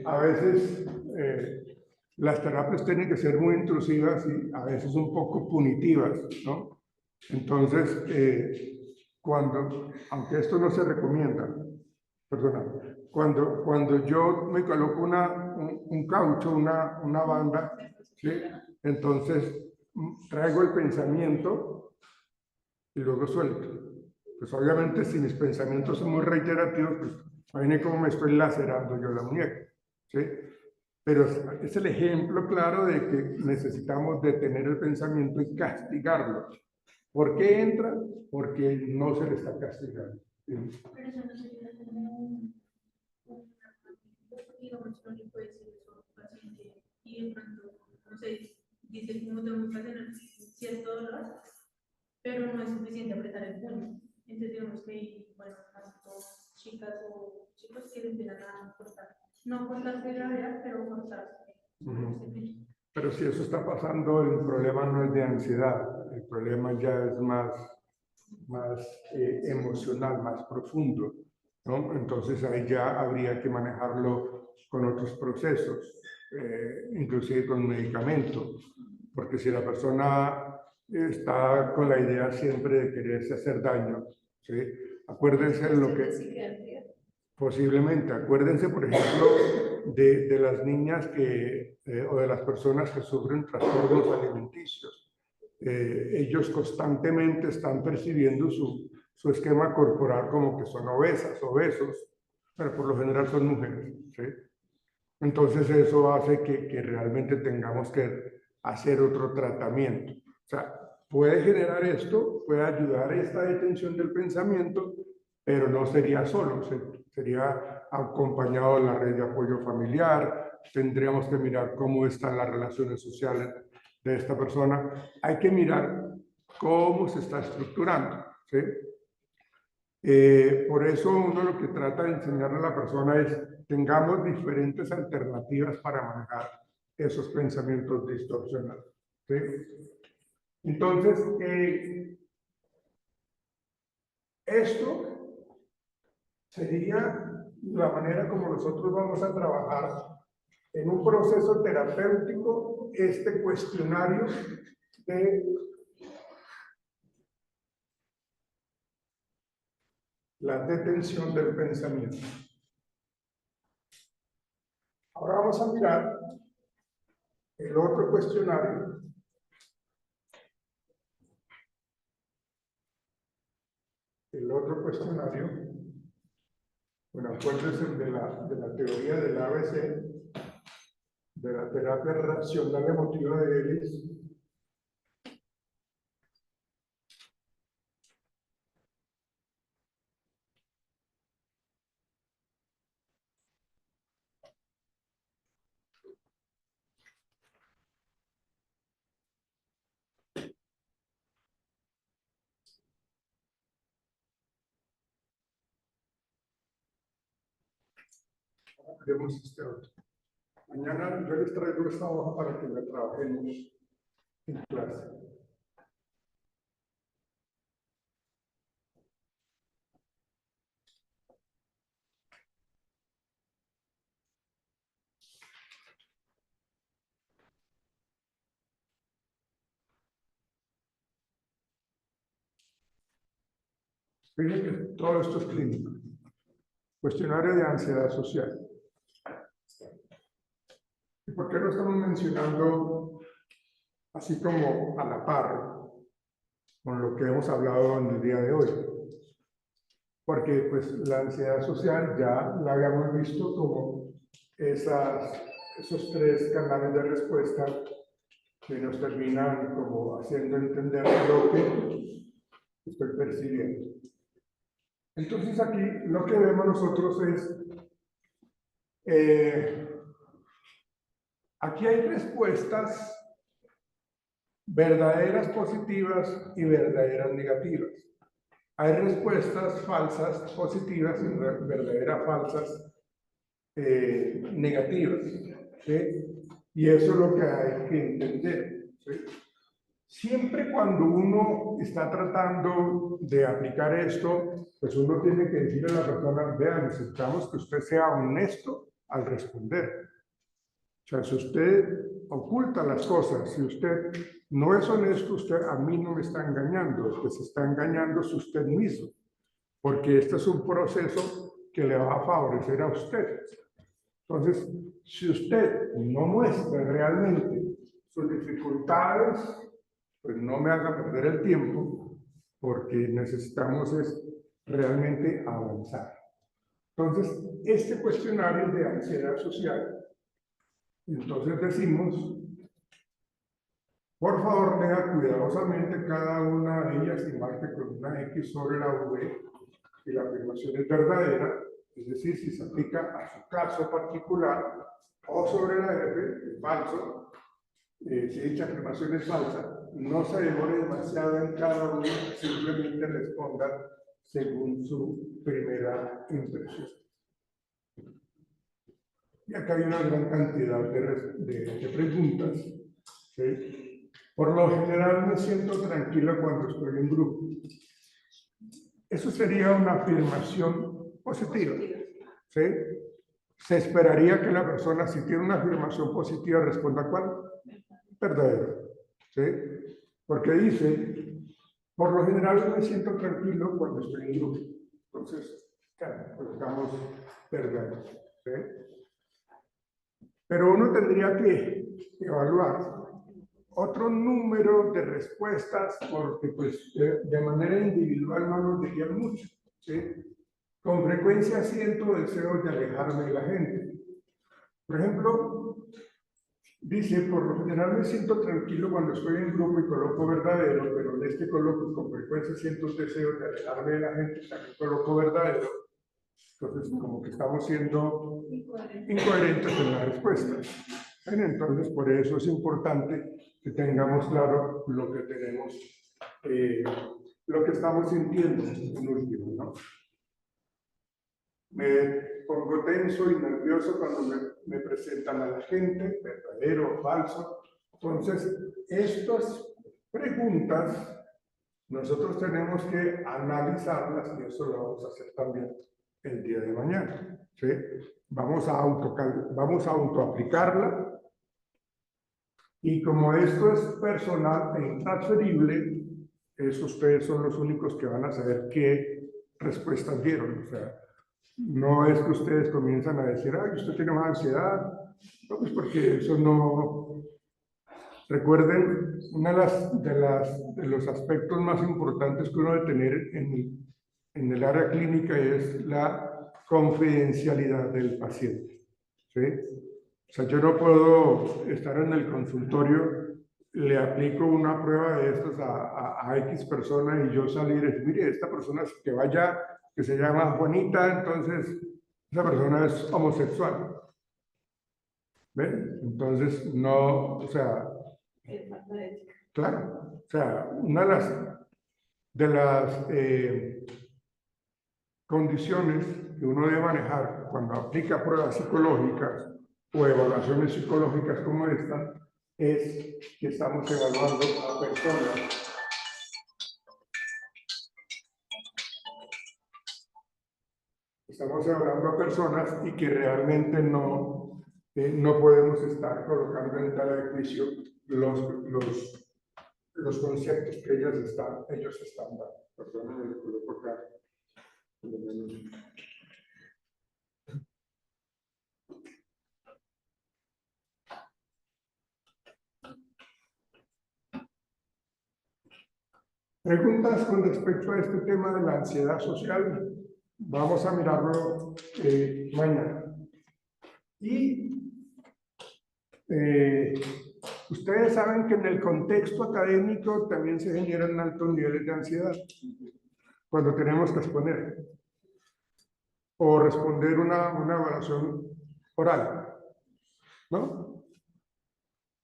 Speaker 1: A veces las terapias tienen que ser muy intrusivas y a veces un poco punitivas, ¿no? Entonces, aunque esto no se recomienda, perdona, cuando yo me coloco un caucho, una banda, ¿sí? Entonces traigo el pensamiento y luego suelto. Pues obviamente si mis pensamientos son muy reiterativos, pues viene como me estoy lacerando yo la muñeca, ¿sí? Pero es el ejemplo claro de que necesitamos detener el pensamiento y castigarlo. ¿Por qué entra? Porque no se le está castigando. ¿Sí?
Speaker 3: Pero eso no sería como digamos, no le puede decir eso a un paciente y de pronto, no sé, dice como tengo que tener cierto dolor, pero no es suficiente apretar el puño. Entonces, digamos que, bueno, más chicas o chicos que empiezan a cortar, no cortarse de gravedad, pero cortarse.
Speaker 1: Pero si eso está pasando, el problema no es de ansiedad, el problema ya es más emocional, más profundo, ¿no? Entonces ahí ya habría que manejarlo con otros procesos, inclusive con medicamentos, porque si la persona está con la idea siempre de quererse hacer daño, ¿sí? Acuérdense de lo que... Posiblemente, acuérdense, por ejemplo, de las niñas o de las personas que sufren trastornos alimenticios. Ellos constantemente están percibiendo su esquema corporal como que son obesas, obesos, pero por lo general son mujeres. ¿Sí? Entonces eso hace que realmente tengamos que hacer otro tratamiento. O sea, puede generar esto, puede ayudar a esta detención del pensamiento, pero no sería solo, sería acompañado de la red de apoyo familiar, tendríamos que mirar cómo están las relaciones sociales de esta persona, hay que mirar cómo se está estructurando. ¿Sí? Por eso uno lo que trata de enseñarle a la persona es tengamos diferentes alternativas para manejar esos pensamientos distorsionados. ¿Sí? Entonces, esto sería la manera como nosotros vamos a trabajar en un proceso terapéutico este cuestionario de la detención del pensamiento. Ahora vamos a mirar el otro cuestionario. El otro cuestionario, bueno, acuérdense de la teoría del ABC, de la terapia racional emotiva de Ellis. Haremos este otro. Mañana yo les traigo esta hoja para que la trabajemos en clase. Fíjense que todo esto es clínico. Cuestionario de ansiedad social. ¿Y por qué lo estamos mencionando así como a la par con lo que hemos hablado en el día de hoy? Porque pues la ansiedad social ya la habíamos visto como esos tres canales de respuesta que nos terminan como haciendo entender lo que estoy percibiendo. Entonces aquí lo que vemos nosotros es, aquí hay respuestas verdaderas positivas y verdaderas negativas. Hay respuestas falsas positivas y verdaderas falsas negativas. ¿Sí? Y eso es lo que hay que entender. ¿Sí? Siempre cuando uno está tratando de aplicar esto, pues uno tiene que decirle a la persona, vea, necesitamos que usted sea honesto al responder. O sea, si usted oculta las cosas, si usted no es honesto, usted a mí no me está engañando, el que se está engañando es usted mismo, porque este es un proceso que le va a favorecer a usted. Entonces, si usted no muestra realmente sus dificultades, pues no me haga perder el tiempo, porque necesitamos es realmente avanzar. Entonces, este cuestionario de ansiedad social, entonces decimos, por favor, lea cuidadosamente cada una de ellas y marque con una X sobre la V si la afirmación es verdadera, es decir, si se aplica a su caso particular, o sobre la F, es falso. Si dicha afirmación es falsa, no se demore demasiado en cada uno, simplemente responda según su primera impresión. Y acá hay una gran cantidad de preguntas. ¿Sí? Por lo general me siento tranquila cuando estoy en grupo. Eso sería una afirmación positiva. ¿Sí? Se esperaría que la persona, si tiene una afirmación positiva, responda ¿cuál? Verdadero. ¿Sí? Porque dice, por lo general me siento tranquilo cuando estoy en grupo. Entonces, claro, colocamos verdadero. ¿Sí? Pero uno tendría que evaluar otro número de respuestas, porque pues de manera individual no nos dirían mucho. ¿Sí? Con frecuencia siento deseos de alejarme de la gente. Por ejemplo, dice, por lo general me siento tranquilo cuando estoy en grupo y coloco verdadero, pero en este coloco con frecuencia siento deseos de alejarme de la gente, también coloco verdadero. Entonces, como que estamos siendo incoherentes en la respuesta. Entonces, por eso es importante que tengamos claro lo que tenemos, lo que estamos sintiendo en último, ¿no? Me pongo tenso y nervioso cuando me presentan a la gente, verdadero o falso. Entonces, estas preguntas nosotros tenemos que analizarlas y eso lo vamos a hacer también el día de mañana. ¿Sí? Vamos a autoaplicarla y como esto es personal e intransferible, ustedes son los únicos que van a saber qué respuestas dieron. O sea, no es que ustedes comienzan a decir, ay, usted tiene más ansiedad. No, pues porque eso no. Recuerden, uno de los aspectos más importantes que uno debe tener en el área clínica es la confidencialidad del paciente. ¿Sí? O sea, yo no puedo estar en el consultorio, le aplico una prueba de estas a X persona y yo salir y decir, mire, esta persona que vaya, que se llama Juanita, entonces esa persona es homosexual. ¿Ven? Entonces, no, o sea, claro, o sea, una de las condiciones que uno debe manejar cuando aplica pruebas psicológicas o evaluaciones psicológicas como esta es que estamos evaluando a personas. Estamos evaluando a personas y que realmente no podemos estar colocando en tela de juicio los conceptos que ellos están dando. Perdónenme, lo coloco acá. Por lo menos. Preguntas con respecto a este tema de la ansiedad social. Vamos a mirarlo mañana. Y ustedes saben que en el contexto académico también se generan altos niveles de ansiedad cuando tenemos que exponer o responder una evaluación oral, ¿no?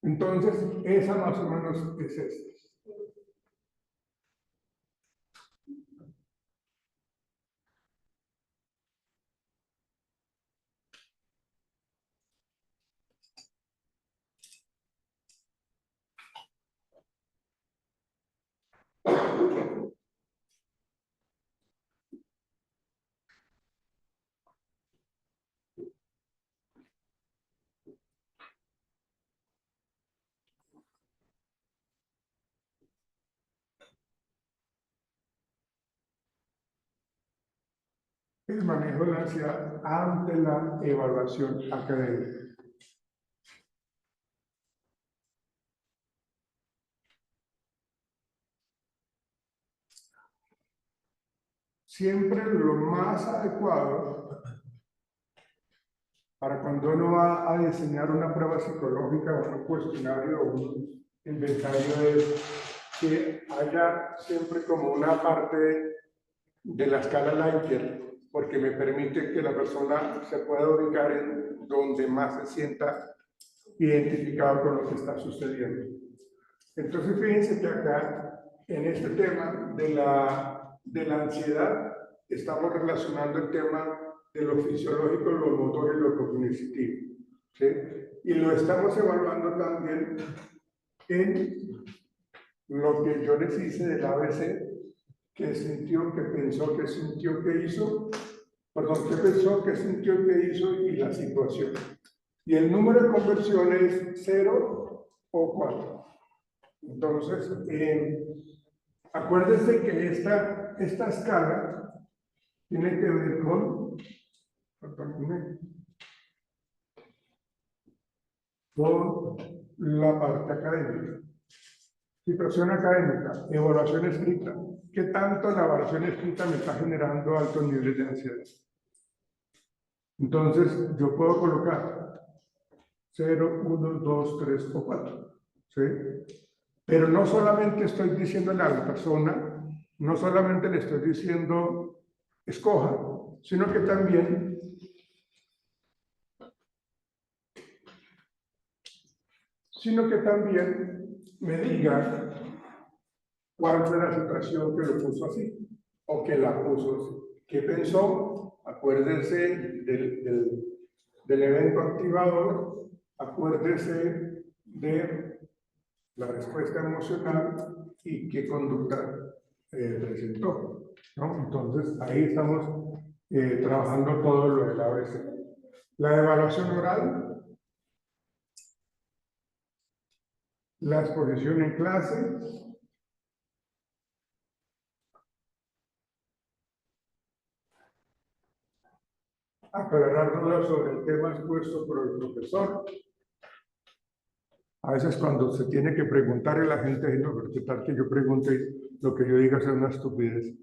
Speaker 1: Entonces, esa más o menos es esta. El manejo de la ansiedad ante la evaluación académica. Siempre lo más adecuado para cuando uno va a diseñar una prueba psicológica o un cuestionario o un inventario es que haya siempre como una parte de la escala Likert, porque me permite que la persona se pueda ubicar en donde más se sienta identificado con lo que está sucediendo. Entonces, fíjense que acá, en este tema de la ansiedad, estamos relacionando el tema de lo fisiológico, lo motor y lo cognitivo, ¿sí? Y lo estamos evaluando también en lo que yo les hice del ABC, que sintió, que pensó, que sintió, que hizo, perdón, que pensó, que sintió, que hizo y la situación. Y el número de conversión es 0 o 4. Entonces, acuérdense que esta escala tiene que ver con, con la parte académica. Situación académica, evaluación escrita. ¿Qué tanto la evaluación escrita me está generando altos niveles de ansiedad? Entonces, yo puedo colocar 0, 1, 2, 3 o 4. ¿Sí? Pero no solamente estoy diciéndole a la persona, no solamente le estoy diciendo escoja, sino que también me diga cuál fue la situación que lo puso así o que la puso así. ¿Qué pensó? Acuérdense del evento activador, acuérdese de la respuesta emocional y qué conducta presentó, ¿no? Entonces, ahí estamos trabajando todo lo del ABC. La evaluación oral, la exposición en clase, aclarar dudas sobre el tema expuesto por el profesor. A veces cuando se tiene que preguntar a la gente, no, pero qué tal que yo pregunte, lo que yo diga sea una estupidez.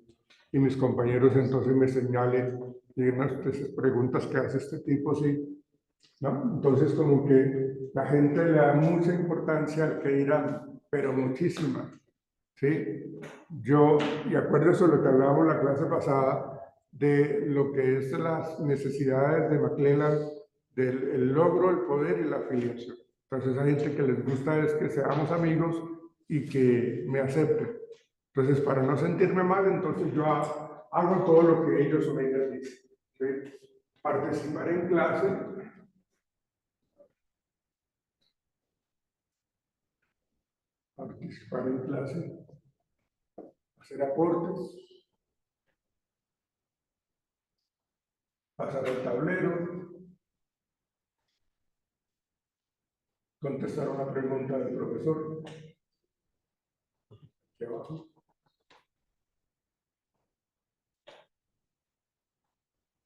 Speaker 1: Y mis compañeros entonces me señalen, digan, esas preguntas que hace este tipo, sí, ¿no? Entonces como que la gente le da mucha importancia al que dirán, pero muchísima, ¿sí? Y acuérdense de lo que hablábamos la clase pasada, de lo que es las necesidades de McClelland, del logro, el poder y la afiliación. Entonces hay gente que les gusta es que seamos amigos y que me acepten. Entonces, para no sentirme mal, entonces yo hago todo lo que ellos o ellas dicen. ¿Sí? Participar en clase, hacer aportes, pasar al tablero, contestar una pregunta del profesor. Aquí abajo.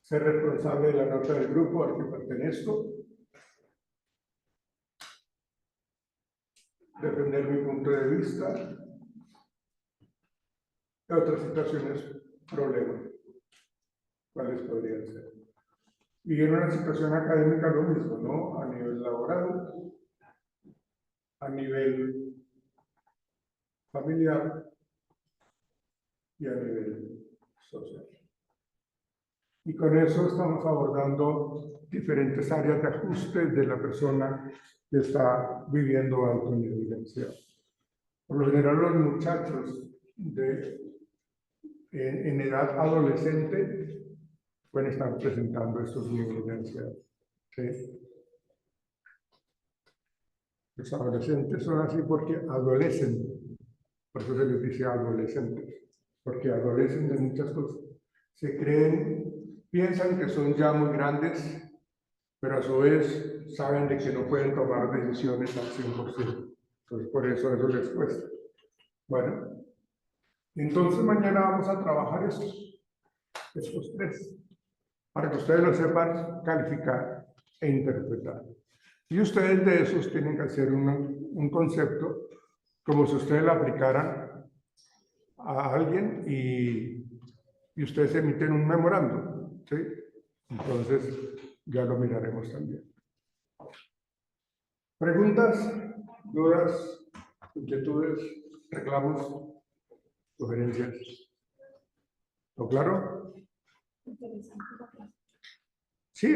Speaker 1: Ser responsable de la nota del grupo al que pertenezco. Defender mi punto de vista. En otras situaciones, problemas. ¿Cuáles podrían ser? Y en una situación académica lo mismo, ¿no? A nivel laboral, a nivel familiar y a nivel social. Y con eso estamos abordando diferentes áreas de ajuste de la persona que está viviendo alto nivel de ansiedad. Por lo general, los muchachos en edad adolescente pueden estar presentando estos niveles de ansiedad. ¿Sí? Los adolescentes son así porque adolecen, por eso se les dice adolescentes, porque adolecen de muchas cosas. Se creen, piensan que son ya muy grandes, pero a su vez saben de que no pueden tomar decisiones al 100%. Entonces, por eso les cuesta. Bueno, entonces mañana vamos a trabajar estos tres, para que ustedes lo sepan calificar e interpretar. Y ustedes de esos tienen que hacer un concepto como si ustedes lo aplicaran a alguien y ustedes emiten un memorándum, ¿sí? Entonces, ya lo miraremos también. ¿Preguntas, dudas, inquietudes, reclamos, sugerencias? ¿Lo claro? Sí,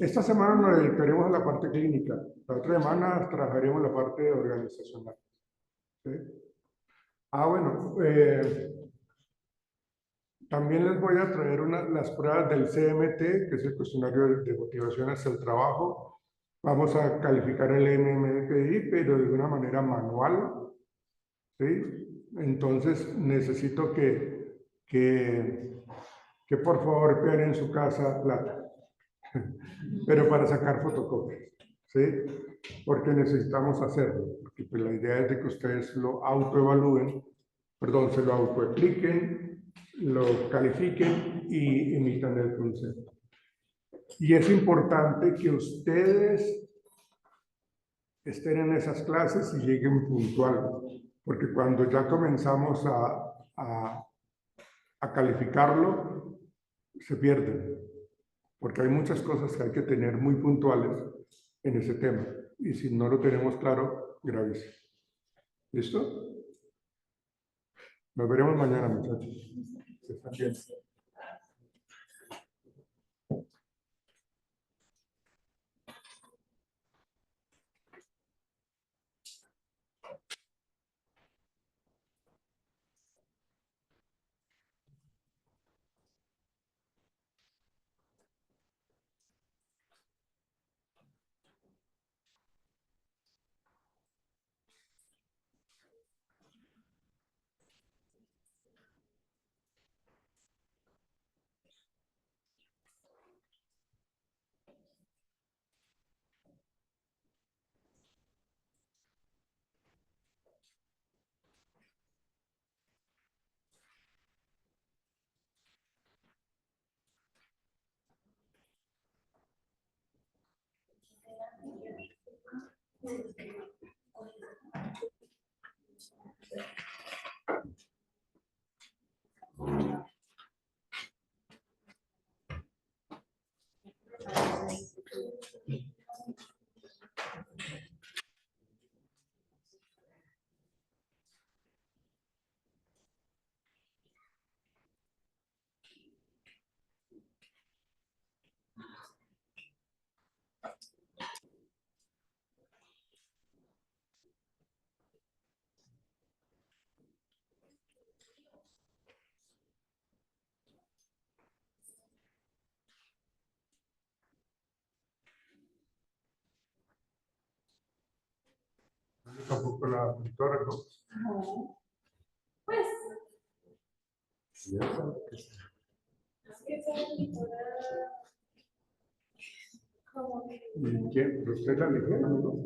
Speaker 1: esta semana nos dedicaremos a la parte clínica. La otra semana trabajaremos la parte organizacional. ¿Sí? Bueno, también les voy a traer las pruebas del CMT, que es el cuestionario de motivación hacia el trabajo. Vamos a calificar el MMPI, pero de una manera manual. ¿Sí? Entonces necesito que por favor vean en su casa plata, pero para sacar fotocopias. ¿Sí? Porque necesitamos hacerlo. Porque pues, la idea es de que ustedes lo autoevalúen, perdón, se lo autoexpliquen, lo califiquen y emitan el concepto. Y es importante que ustedes estén en esas clases y lleguen puntuales, porque cuando ya comenzamos a calificarlo, se pierden, porque hay muchas cosas que hay que tener muy puntuales en ese tema, y si no lo tenemos claro, gravísimo. ¿Listo? Nos veremos mañana, muchachos. Que estén bien. tampoco la doctora, ¿no?
Speaker 2: No. Pues,
Speaker 1: Ya sabe que
Speaker 2: es que esa editora, como que.
Speaker 1: ¿Y quién? ¿Usted la eligió, no?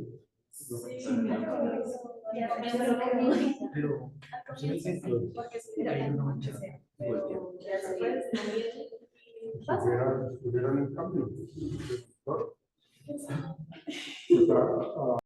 Speaker 2: Sí, ya me lo que
Speaker 4: Pero,
Speaker 2: porque si era mucho, pero ya después también
Speaker 1: Estuvieran en cambio. ¿No?